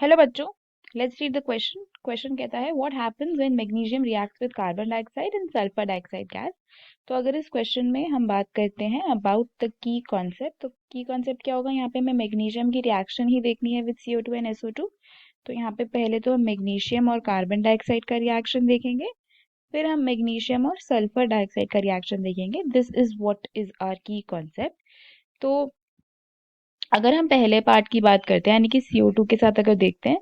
Hello बच्चों, let's read the question. Question कहता है what happens when magnesium reacts with carbon dioxide and sulphur dioxide gas. तो अगर इस क्वेश्चन में हम बात करते हैं अबाउट द की कॉन्सेप्ट, तो की कॉन्सेप्ट क्या होगा? यहाँ पे हमें मैग्नीशियम की रिएक्शन ही देखनी है विद CO2 एंड SO2। तो यहाँ पे पहले तो हम मैग्नीशियम और कार्बन डाइऑक्साइड का रिएक्शन देखेंगे, फिर हम मैग्नीशियम और सल्फर डाइऑक्साइड का रिएक्शन देखेंगे। This is what is our key concept. तो अगर हम पहले पार्ट की बात करते हैं यानी कि CO2 के साथ अगर देखते हैं,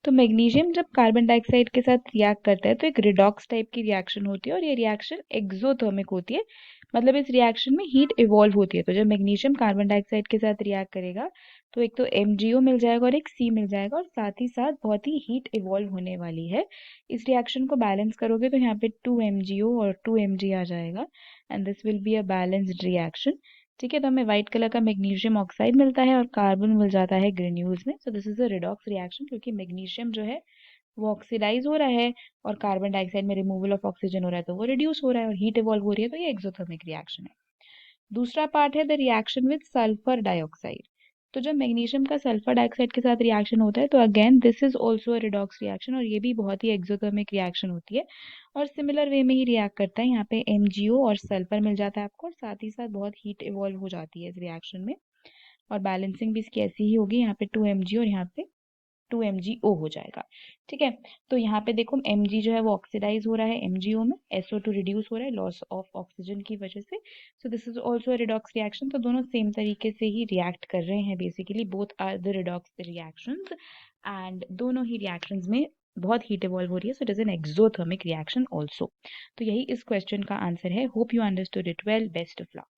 तो मैग्नीशियम जब कार्बन डाइऑक्साइड के साथ रिएक्ट करता है तो एक रिडॉक्स टाइप की रिएक्शन होती है और ये रिएक्शन एक्सोथर्मिक होती है। मतलब इस रिएक्शन में हीट इवॉल्व होती है। तो जब मैग्नीशियम कार्बन डाइऑक्साइड के साथ रिएक्ट करेगा तो एक तो MgO मिल जाएगा और एक C मिल जाएगा और साथ ही साथ बहुत ही हीट इवॉल्व होने वाली है। इस रिएक्शन को बैलेंस करोगे तो यहाँ पे 2MgO और 2Mg आ जाएगा and this will be a balanced reaction. ठीक है, तो हमें व्हाइट कलर का मैग्नीशियम ऑक्साइड मिलता है और कार्बन मिल जाता है ग्रेन्यूल्स में। So this is a redox reaction क्योंकि मैग्नीशियम जो है वो ऑक्सीडाइज हो रहा है और कार्बन डाइऑक्साइड में रिमूवल ऑफ ऑक्सीजन हो रहा है तो वो रिड्यूस हो रहा है और हीट इवॉल्व हो रही है, तो ये एक्सोथर्मिक रिएक्शन है। दूसरा पार्ट है the reaction with sulphur dioxide. तो जब मैग्नीशियम का सल्फर डाइऑक्साइड के साथ रिएक्शन होता है तो again this is also a redox reaction और ये भी बहुत ही एक्सोथर्मिक रिएक्शन होती है और सिमिलर वे में ही रिएक्ट करता है। यहाँ पे MgO और सल्फर मिल जाता है आपको और साथ ही साथ बहुत हीट इवॉल्व हो जाती है इस रिएक्शन में और बैलेंसिंग भी इसकी ऐसी ही होगी। यहाँ पे 2Mg और यहाँ पे 2MgO हो जाएगा। ठीक है, तो यहाँ पे देखो Mg जो है वो ऑक्सीडाइज हो रहा है MgO में, SO2 रिड्यूस हो रहा है लॉस ऑफ ऑक्सीजन की वजह से। So this is also redox reaction. तो दोनों सेम तरीके से ही रिएक्ट कर रहे हैं, basically both are the redox reactions and दोनों ही रिएक्शंस में बहुत हीट इवॉल्व हो रही है। So it is an exothermic reaction also. तो यही इस क्वेश्चन का आंसर है। Hope you understood it well. Best of luck.